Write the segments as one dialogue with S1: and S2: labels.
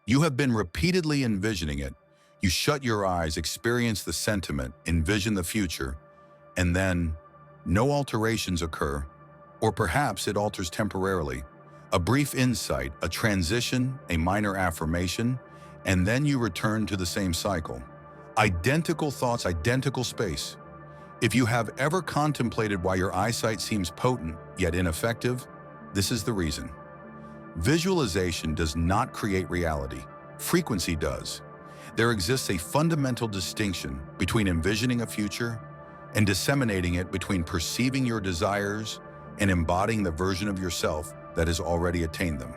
S1: You have been repeatedly envisioning it. You shut your eyes, experience the sentiment, envision the future, and then no alterations occur, or perhaps it alters temporarily. A brief insight, a transition, a minor affirmation, and then you return to the same cycle. Identical thoughts, identical space. If you have ever contemplated why your eyesight seems potent yet ineffective, this is the reason. Visualization does not create reality. Frequency does. There exists a fundamental distinction between envisioning a future and disseminating it, between perceiving your desires and embodying the version of yourself that has already attained them.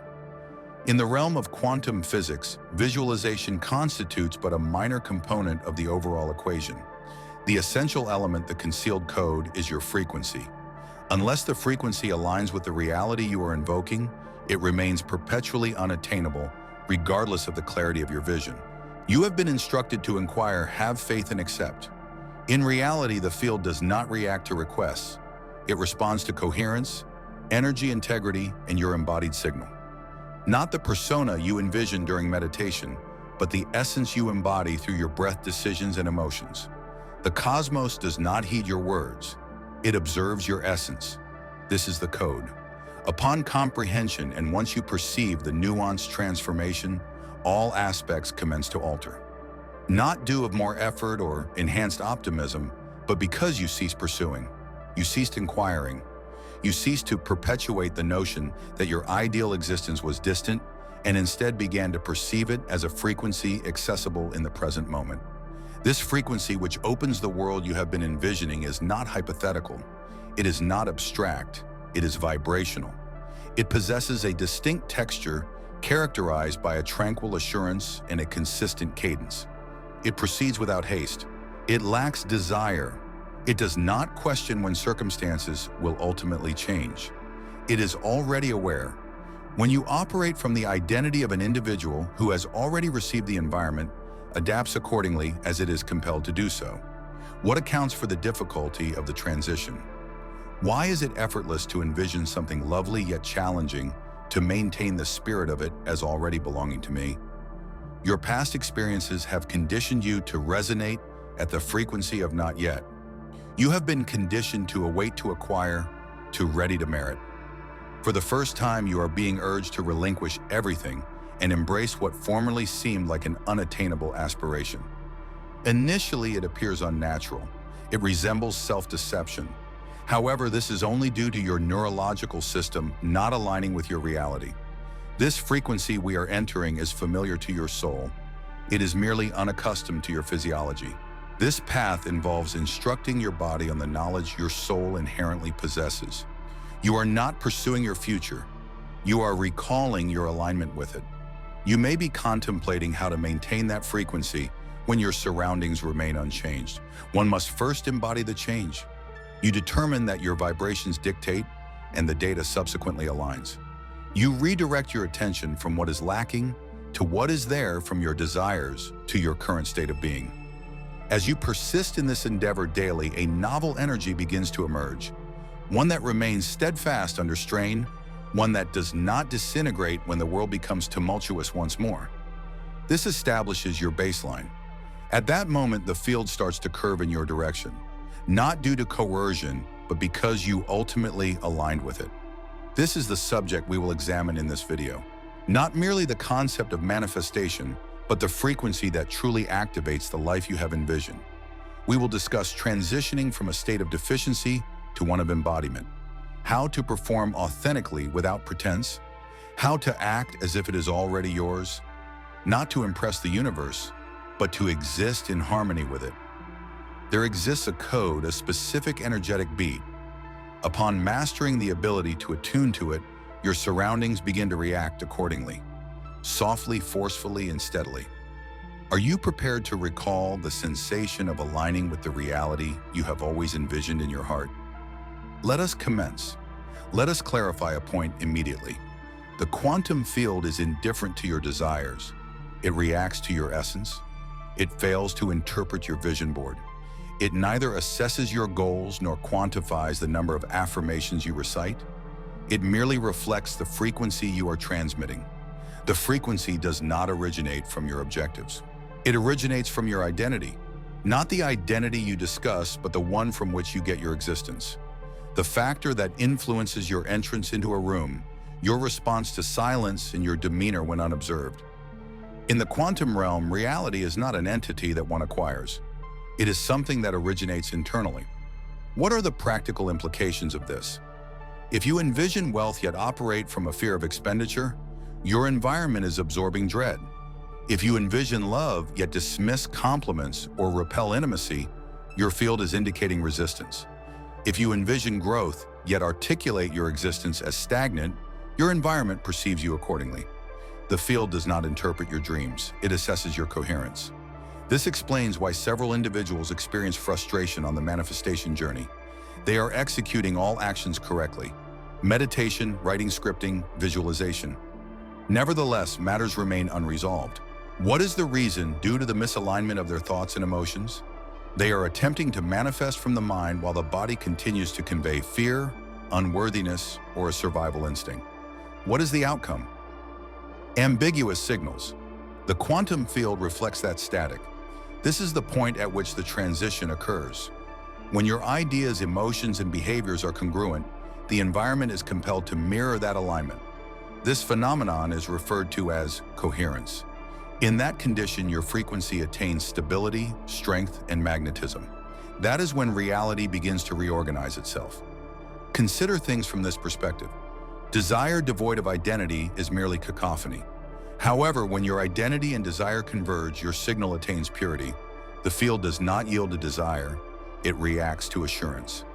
S1: In the realm of quantum physics, visualization constitutes but a minor component of the overall equation. The essential element, the concealed code, is your frequency. Unless the frequency aligns with the reality you are invoking, it remains perpetually unattainable, regardless of the clarity of your vision. You have been instructed to inquire, have faith, and accept. In reality, the field does not react to requests. It responds to coherence, energy integrity, and your embodied signal. Not the persona you envision during meditation, but the essence you embody through your breath, decisions, and emotions. The cosmos does not heed your words. It observes your essence. This is the code. Upon comprehension, and once you perceive the nuanced transformation, all aspects commence to alter. Not due of more effort or enhanced optimism, but because you cease pursuing. You ceased inquiring. You ceased to perpetuate the notion that your ideal existence was distant, and instead began to perceive it as a frequency accessible in the present moment. This frequency, which opens the world you have been envisioning, is not hypothetical. It is not abstract. It is vibrational. It possesses a distinct texture characterized by a tranquil assurance and a consistent cadence. It proceeds without haste. It lacks desire. It does not question when circumstances will ultimately change. It is already aware. When you operate from the identity of an individual who has already received the environment, adapts accordingly as it is compelled to do so. What accounts for the difficulty of the transition? Why is it effortless to envision something lovely yet challenging to maintain the spirit of it as already belonging to me? Your past experiences have conditioned you to resonate at the frequency of not yet. You have been conditioned to await, to acquire, to ready to merit. For the first time, you are being urged to relinquish everything and embrace what formerly seemed like an unattainable aspiration. Initially, it appears unnatural. It resembles self-deception. However, this is only due to your neurological system not aligning with your reality. This frequency we are entering is familiar to your soul. It is merely unaccustomed to your physiology. This path involves instructing your body on the knowledge your soul inherently possesses. You are not pursuing your future. You are recalling your alignment with it. You may be contemplating how to maintain that frequency when your surroundings remain unchanged. One must first embody the change. You determine that your vibrations dictate, and the data subsequently aligns. You redirect your attention from what is lacking to what is there, from your desires to your current state of being. As you persist in this endeavor daily, a novel energy begins to emerge, one that remains steadfast under strain, one that does not disintegrate when the world becomes tumultuous once more. This establishes your baseline. At that moment, the field starts to curve in your direction, not due to coercion, but because you ultimately aligned with it. This is the subject we will examine in this video. Not merely the concept of manifestation, but the frequency that truly activates the life you have envisioned. We will discuss transitioning from a state of deficiency to one of embodiment, how to perform authentically without pretense, how to act as if it is already yours, not to impress the universe, but to exist in harmony with it. There exists a code, a specific energetic beat. Upon mastering the ability to attune to it, your surroundings begin to react accordingly, softly, forcefully, and steadily. Are you prepared to recall the sensation of aligning with the reality you have always envisioned in your heart? Let us commence. Let us clarify a point immediately. The quantum field is indifferent to your desires. It reacts to your essence. It fails to interpret your vision board. It neither assesses your goals nor quantifies the number of affirmations you recite. It merely reflects the frequency you are transmitting. The frequency does not originate from your objectives. It originates from your identity. Not the identity you discuss, but the one from which you get your existence. The factor that influences your entrance into a room, your response to silence, and your demeanor when unobserved. In the quantum realm, reality is not an entity that one acquires. It is something that originates internally. What are the practical implications of this? If you envision wealth yet operate from a fear of expenditure, your environment is absorbing dread. If you envision love yet dismiss compliments or repel intimacy, your field is indicating resistance. If you envision growth yet articulate your existence as stagnant, your environment perceives you accordingly. The field does not interpret your dreams, it assesses your coherence. This explains why several individuals experience frustration on the manifestation journey. They are executing all actions correctly: meditation, writing, scripting, visualization. Nevertheless, matters remain unresolved. What is the reason? Due to the misalignment of their thoughts and emotions? They are attempting to manifest from the mind while the body continues to convey fear, unworthiness, or a survival instinct. What is the outcome? Ambiguous signals. The quantum field reflects that static. This is the point at which the transition occurs. When your ideas, emotions, and behaviors are congruent, the environment is compelled to mirror that alignment. This phenomenon is referred to as coherence. In that condition, your frequency attains stability, strength, and magnetism. That is when reality begins to reorganize itself. Consider things from this perspective. Desire devoid of identity is merely cacophony. However, when your identity and desire converge, your signal attains purity. The field does not yield to desire, it reacts to assurance.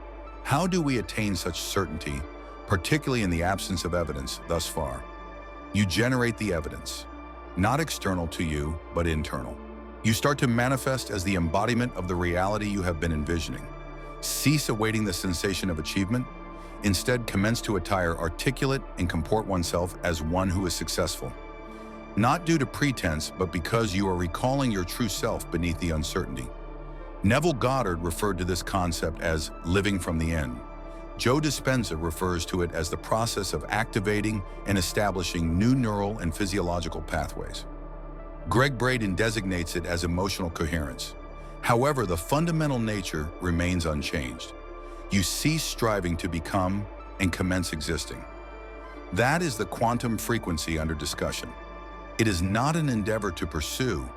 S1: How do we attain such certainty, particularly in the absence of evidence thus far? You generate the evidence, not external to you, but internal. You start to manifest as the embodiment of the reality you have been envisioning. Cease awaiting the sensation of achievement. Instead, commence to attire articulate and comport oneself as one who is successful. Not due to pretense, but because you are recalling your true self beneath the uncertainty. Neville Goddard referred to this concept as living from the end. Joe Dispenza refers to it as the process of activating and establishing new neural and physiological pathways. Greg Braden designates it as emotional coherence. However, the fundamental nature remains unchanged. You cease striving to become and commence existing. That is the quantum frequency under discussion. It is not an endeavor to pursue.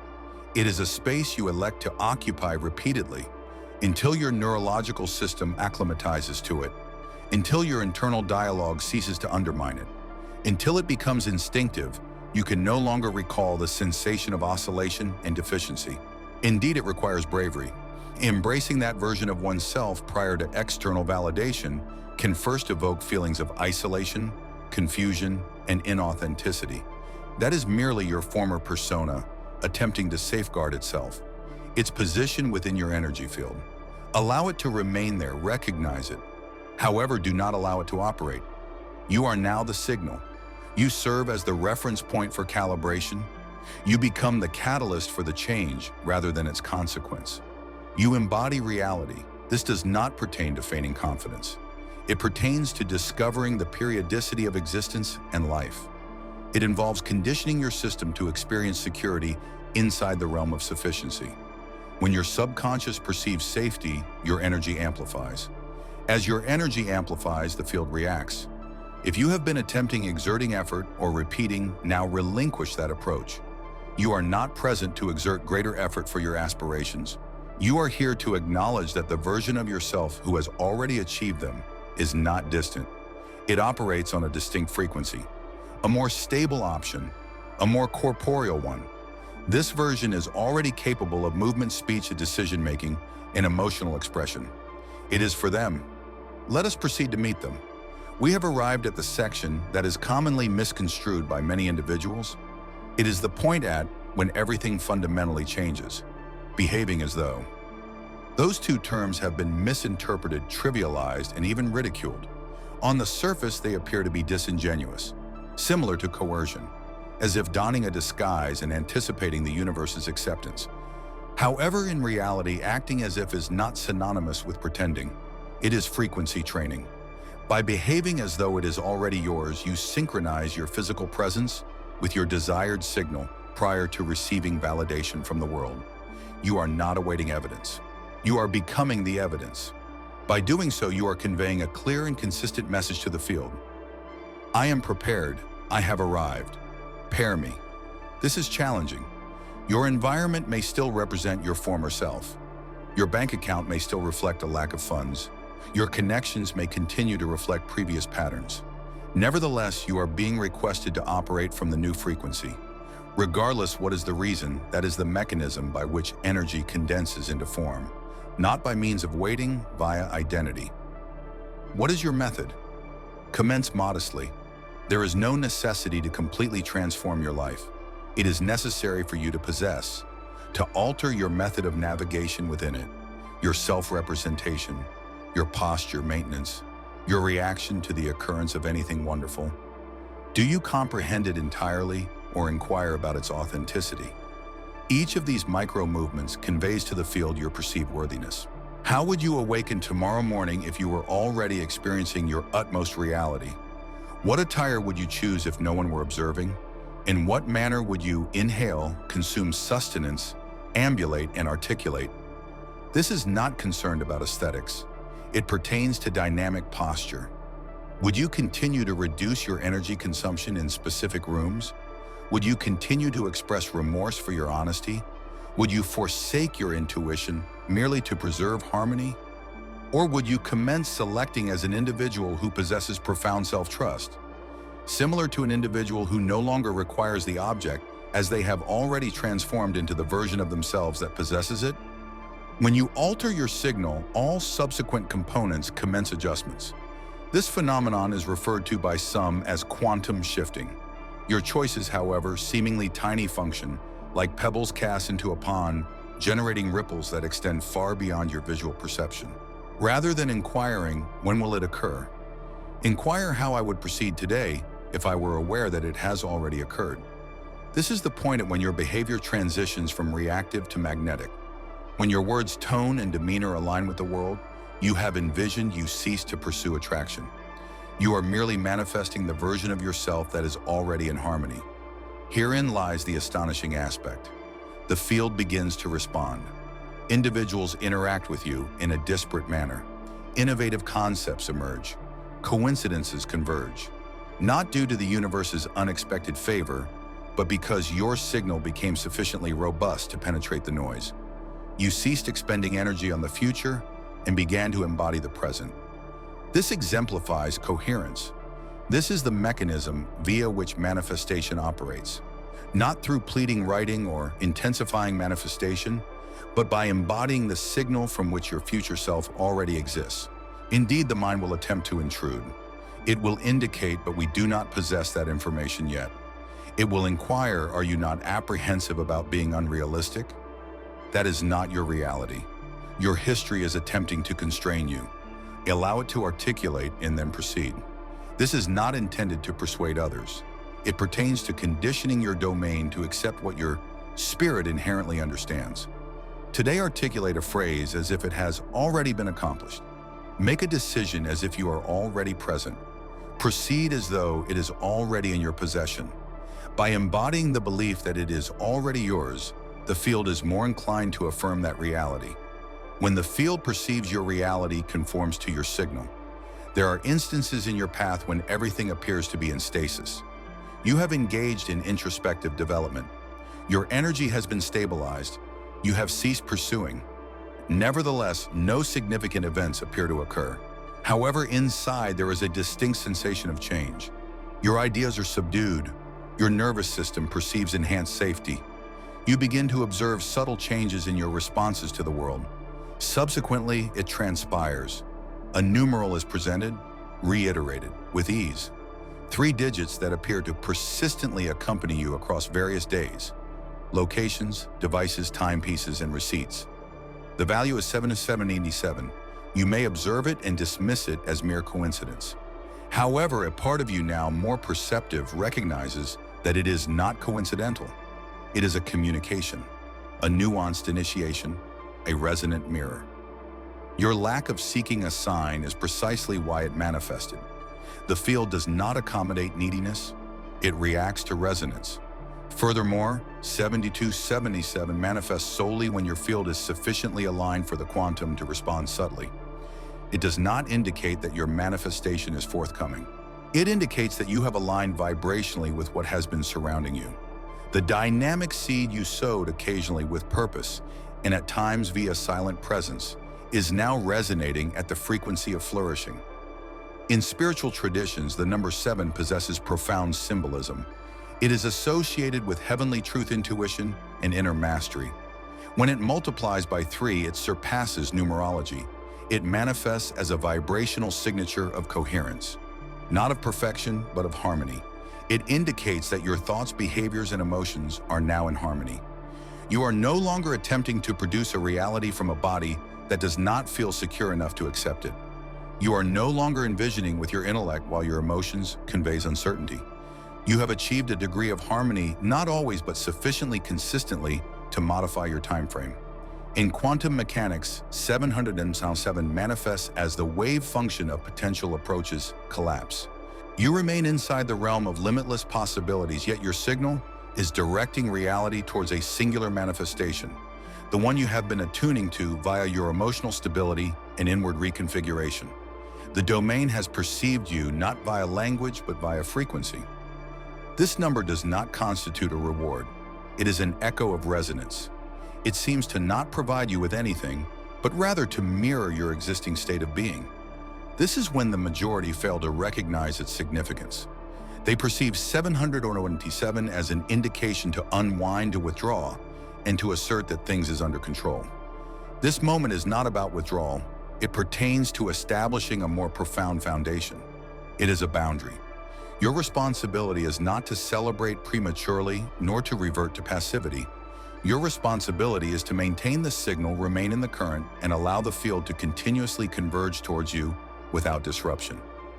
S1: It is a space you elect to occupy repeatedly until your neurological system acclimatizes to it, until your internal dialogue ceases to undermine it, until it becomes instinctive. You can no longer recall the sensation of oscillation and deficiency. Indeed, it requires bravery. Embracing that version of oneself prior to external validation can first evoke feelings of isolation, confusion, and inauthenticity. That is merely your former persona attempting to safeguard itself, its position within your energy field. Allow it to remain there, recognize it. However, do not allow it to operate. You are now the signal. You serve as the reference point for calibration. You become the catalyst for the change rather than its consequence. You embody reality. This does not pertain to feigning confidence. It pertains to discovering the periodicity of existence and life. It involves conditioning your system to experience security inside the realm of sufficiency. When your subconscious perceives safety, your energy amplifies. As your energy amplifies, the field reacts. If you have been attempting exerting effort or repeating, now relinquish that approach. You are not present to exert greater effort for your aspirations. You are here to acknowledge that the version of yourself who has already achieved them is not distant. It operates on a distinct frequency, a more stable option, a more corporeal one. This version is already capable of movement, speech, decision-making, and emotional expression. It is for them. Let us proceed to meet them. We have arrived at the section that is commonly misconstrued by many individuals. It is the point at when everything fundamentally changes, behaving as though. Those two terms have been misinterpreted, trivialized, and even ridiculed. On the surface, they appear to be disingenuous, similar to coercion, as if donning a disguise and anticipating the universe's acceptance. However, in reality, acting as if is not synonymous with pretending. It is frequency training. By behaving as though it is already yours, you synchronize your physical presence, with your desired signal prior to receiving validation from the world. You are not awaiting evidence. You are becoming the evidence. By doing so, you are conveying a clear and consistent message to the field. I am prepared. I have arrived. Pair me. This is challenging. Your environment may still represent your former self. Your bank account may still reflect a lack of funds. Your connections may continue to reflect previous patterns. Nevertheless, you are being requested to operate from the new frequency. Regardless what is the reason, that is the mechanism by which energy condenses into form, not by means of waiting via identity. What is your method? Commence modestly. There is no necessity to completely transform your life. It is necessary for you to possess, to alter your method of navigation within it, your self-representation, your posture maintenance, your reaction to the occurrence of anything wonderful. Do you comprehend it entirely or inquire about its authenticity? Each of these micro-movements conveys to the field your perceived worthiness. How would you awaken tomorrow morning if you were already experiencing your utmost reality? What attire would you choose if no one were observing? In what manner would you inhale, consume sustenance, ambulate, and articulate? This is not concerned about aesthetics. It pertains to dynamic posture. Would you continue to reduce your energy consumption in specific rooms? Would you continue to express remorse for your honesty? Would you forsake your intuition merely to preserve harmony? Or would you commence selecting as an individual who possesses profound self-trust? Similar to an individual who no longer requires the object, as they have already transformed into the version of themselves that possesses it? When you alter your signal, all subsequent components commence adjustments. This phenomenon is referred to by some as quantum shifting. Your choices, however, seemingly tiny function, like pebbles cast into a pond, generating ripples that extend far beyond your visual perception. Rather than inquiring, when will it occur? Inquire how I would proceed today if I were aware that it has already occurred. This is the point at when your behavior transitions from reactive to magnetic. When your words' tone and demeanor align with the world, you have envisioned you cease to pursue attraction. You are merely manifesting the version of yourself that is already in harmony. Herein lies the astonishing aspect. The field begins to respond. Individuals interact with you in a disparate manner. Innovative concepts emerge. Coincidences converge. Not due to the universe's unexpected favor, but because your signal became sufficiently robust to penetrate the noise. You ceased expending energy on the future and began to embody the present. This exemplifies coherence. This is the mechanism via which manifestation operates, not through pleading writing or intensifying manifestation, but by embodying the signal from which your future self already exists. Indeed, the mind will attempt to intrude. It will indicate, but we do not possess that information yet. It will inquire, are you not apprehensive about being unrealistic? That is not your reality. Your history is attempting to constrain you. Allow it to articulate and then proceed. This is not intended to persuade others. It pertains to conditioning your domain to accept what your spirit inherently understands. Today, articulate a phrase as if it has already been accomplished. Make a decision as if you are already present. Proceed as though it is already in your possession. By embodying the belief that it is already yours, the field is more inclined to affirm that reality. When the field perceives your reality conforms to your signal. There are instances in your path when everything appears to be in stasis. You have engaged in introspective development. Your energy has been stabilized. You have ceased pursuing. Nevertheless, no significant events appear to occur. However, inside there is a distinct sensation of change. Your ideas are subdued. Your nervous system perceives enhanced safety. You begin to observe subtle changes in your responses to the world. Subsequently, it transpires. A numeral is presented, reiterated, with ease. 3 digits that appear to persistently accompany you across various days, locations, devices, timepieces, and receipts. The value is 7787. You may observe it and dismiss it as mere coincidence. However, a part of you now more perceptive recognizes that it is not coincidental. It is a communication, a nuanced initiation, a resonant mirror. Your lack of seeking a sign is precisely why it manifested. The field does not accommodate neediness. It reacts to resonance. Furthermore, 7277 manifests solely when your field is sufficiently aligned for the quantum to respond subtly. It does not indicate that your manifestation is forthcoming. It indicates that you have aligned vibrationally with what has been surrounding you. The dynamic seed you sowed occasionally with purpose, and at times via silent presence, is now resonating at the frequency of flourishing. In spiritual traditions, the number 7 possesses profound symbolism. It is associated with heavenly truth intuition and inner mastery. When it multiplies by 3, it surpasses numerology. It manifests as a vibrational signature of coherence, not of perfection, but of harmony. It indicates that your thoughts, behaviors, and emotions are now in harmony. You are no longer attempting to produce a reality from a body that does not feel secure enough to accept it. You are no longer envisioning with your intellect while your emotions conveys uncertainty. You have achieved a degree of harmony, not always but sufficiently consistently to modify your time frame. In quantum mechanics, 707 manifests as the wave function of potential approaches collapse. You remain inside the realm of limitless possibilities, yet your signal is directing reality towards a singular manifestation, the one you have been attuning to via your emotional stability and inward reconfiguration. The domain has perceived you not via language, but via frequency. This number does not constitute a reward. It is an echo of resonance. It seems to not provide you with anything, but rather to mirror your existing state of being. This is when the majority fail to recognize its significance. They perceive 727 as an indication to unwind, to withdraw, and to assert that things is under control. This moment is not about withdrawal. It pertains to establishing a more profound foundation. It is a boundary. Your responsibility is not to celebrate prematurely, nor to revert to passivity. Your responsibility is to maintain the signal, remain in the current, and allow the field to continuously converge towards you without disruption.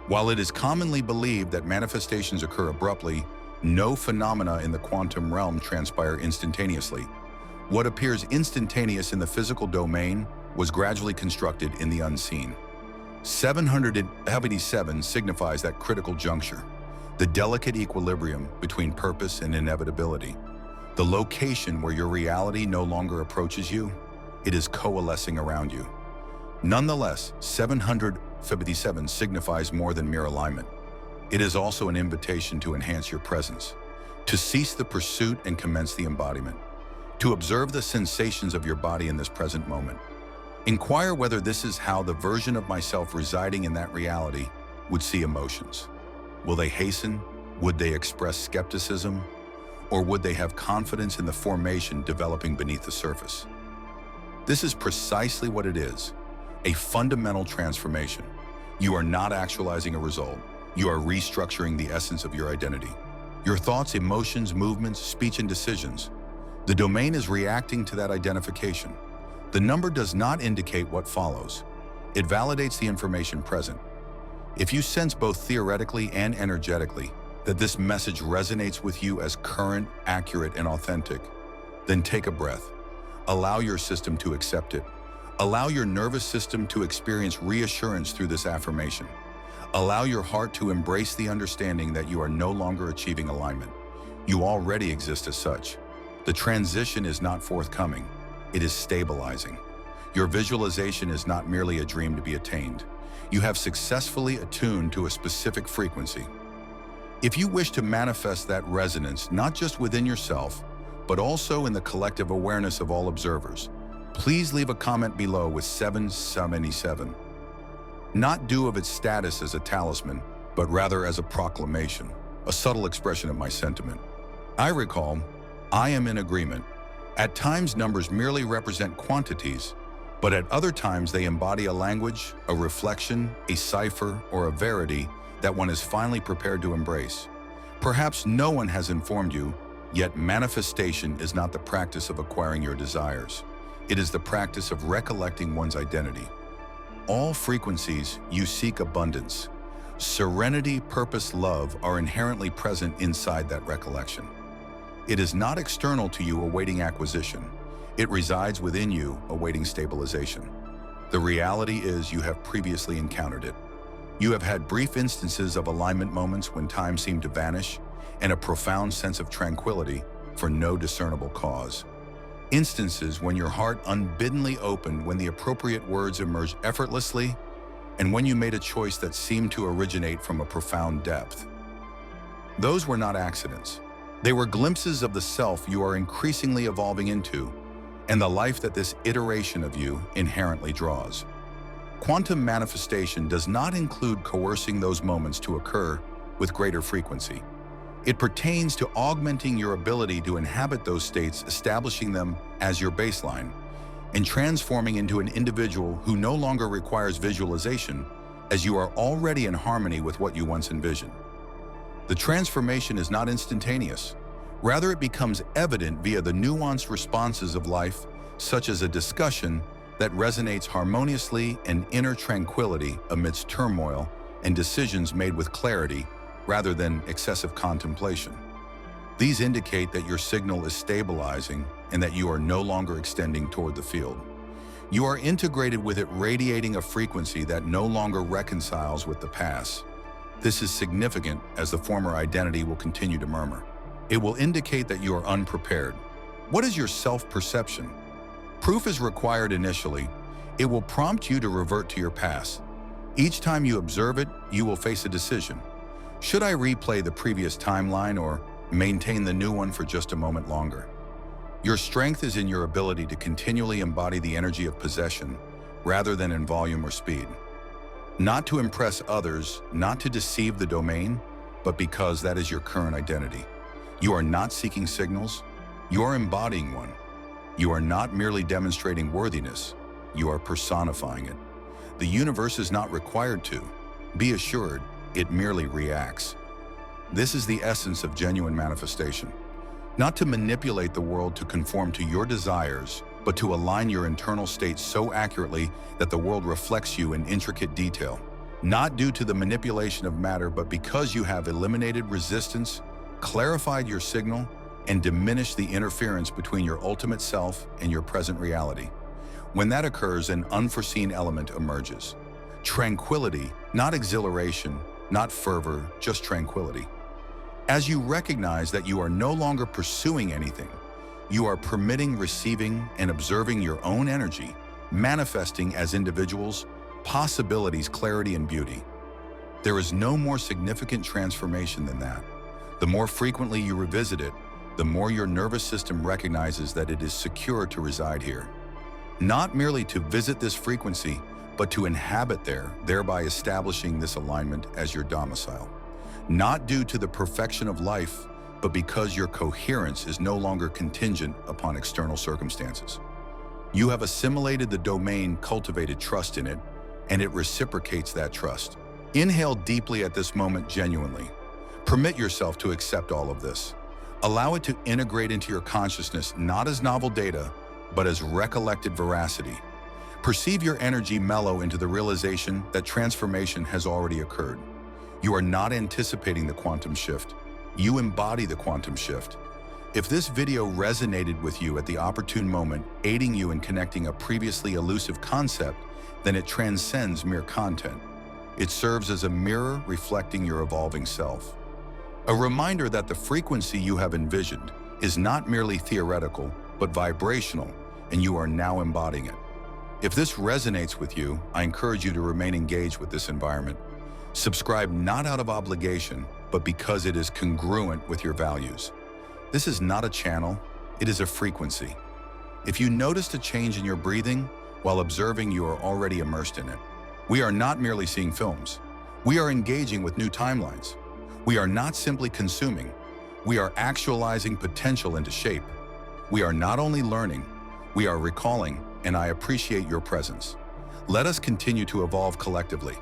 S1: While it is commonly believed that manifestations occur abruptly, no phenomena in the quantum realm transpire instantaneously. What appears instantaneous in the physical domain was gradually constructed in the unseen. 777 signifies that critical juncture, the delicate equilibrium between purpose and inevitability. The location where your reality no longer approaches you, it is coalescing around you. Nonetheless, 757 signifies more than mere alignment. It is also an invitation to enhance your presence, to cease the pursuit and commence the embodiment, to observe the sensations of your body in this present moment. Inquire whether this is how the version of myself residing in that reality would see emotions. Will they hasten? Would they express skepticism? Or would they have confidence in the formation developing beneath the surface? This is precisely what it is, a fundamental transformation. You are not actualizing a result. You are restructuring the essence of your identity. Your thoughts, emotions, movements, speech, and decisions. The domain is reacting to that identification. The number does not indicate what follows. It validates the information present. If you sense both theoretically and energetically that this message resonates with you as current, accurate, and authentic, then take a breath. Allow your system to accept it. Allow your nervous system to experience reassurance through this affirmation. Allow your heart to embrace the understanding that you are no longer achieving alignment. You already exist as such. The transition is not forthcoming. It is stabilizing. Your visualization is not merely a dream to be attained. You have successfully attuned to a specific frequency. If you wish to manifest that resonance, not just within yourself, but also in the collective awareness of all observers, please leave a comment below with 777. Not due of its status as a talisman, but rather as a proclamation, a subtle expression of my sentiment. I recall, I am in agreement. At times, numbers merely represent quantities, but at other times they embody a language, a reflection, a cipher, or a verity that one is finally prepared to embrace. Perhaps no one has informed you, yet manifestation is not the practice of acquiring your desires. It is the practice of recollecting one's identity. All frequencies, you seek abundance. Serenity, purpose, love are inherently present inside that recollection. It is not external to you awaiting acquisition. It resides within you awaiting stabilization. The reality is you have previously encountered it. You have had brief instances of alignment moments when time seemed to vanish, and a profound sense of tranquility for no discernible cause. Instances when your heart unbiddenly opened, when the appropriate words emerged effortlessly, and when you made a choice that seemed to originate from a profound depth. Those were not accidents. They were glimpses of the self you are increasingly evolving into, and the life that this iteration of you inherently draws. Quantum manifestation does not include coercing those moments to occur with greater frequency. It pertains to augmenting your ability to inhabit those states, establishing them as your baseline, and transforming into an individual who no longer requires visualization, as you are already in harmony with what you once envisioned. The transformation is not instantaneous. Rather, it becomes evident via the nuanced responses of life, such as a discussion that resonates harmoniously and inner tranquility amidst turmoil, and decisions made with clarity rather than excessive contemplation. These indicate that your signal is stabilizing and that you are no longer extending toward the field. You are integrated with it, radiating a frequency that no longer reconciles with the past. This is significant, as the former identity will continue to murmur. It will indicate that you are unprepared. What is your self-perception? Proof is required initially. It will prompt you to revert to your past. Each time you observe it, you will face a decision. Should I replay the previous timeline or maintain the new one for just a moment longer? Your strength is in your ability to continually embody the energy of possession, rather than in volume or speed. Not to impress others, not to deceive the domain, but because that is your current identity. You are not seeking signals, you are embodying one. You are not merely demonstrating worthiness, you are personifying it. The universe is not required to. Be assured, it merely reacts. This is the essence of genuine manifestation. Not to manipulate the world to conform to your desires, but to align your internal state so accurately that the world reflects you in intricate detail. Not due to the manipulation of matter, but because you have eliminated resistance, clarified your signal, and diminished the interference between your ultimate self and your present reality. When that occurs, an unforeseen element emerges. Tranquility, not exhilaration, not fervor, just tranquility. As you recognize that you are no longer pursuing anything, you are permitting, receiving, and observing your own energy, manifesting as individuals, possibilities, clarity, and beauty. There is no more significant transformation than that. The more frequently you revisit it, the more your nervous system recognizes that it is secure to reside here. Not merely to visit this frequency, but to inhabit there, thereby establishing this alignment as your domicile. Not due to the perfection of life, but because your coherence is no longer contingent upon external circumstances. You have assimilated the domain, cultivated trust in it, and it reciprocates that trust. Inhale deeply at this moment genuinely. Permit yourself to accept all of this. Allow it to integrate into your consciousness, not as novel data, but as recollected veracity. Perceive your energy mellow into the realization that transformation has already occurred. You are not anticipating the quantum shift. You embody the quantum shift. If this video resonated with you at the opportune moment, aiding you in connecting a previously elusive concept, then it transcends mere content. It serves as a mirror reflecting your evolving self. A reminder that the frequency you have envisioned is not merely theoretical, but vibrational, and you are now embodying it. If this resonates with you, I encourage you to remain engaged with this environment. Subscribe not out of obligation, but because it is congruent with your values. This is not a channel, it is a frequency. If you noticed a change in your breathing, while observing, you are already immersed in it. We are not merely seeing films. We are engaging with new timelines. We are not simply consuming. We are actualizing potential into shape. We are not only learning, we are recalling, and I appreciate your presence. Let us continue to evolve collectively.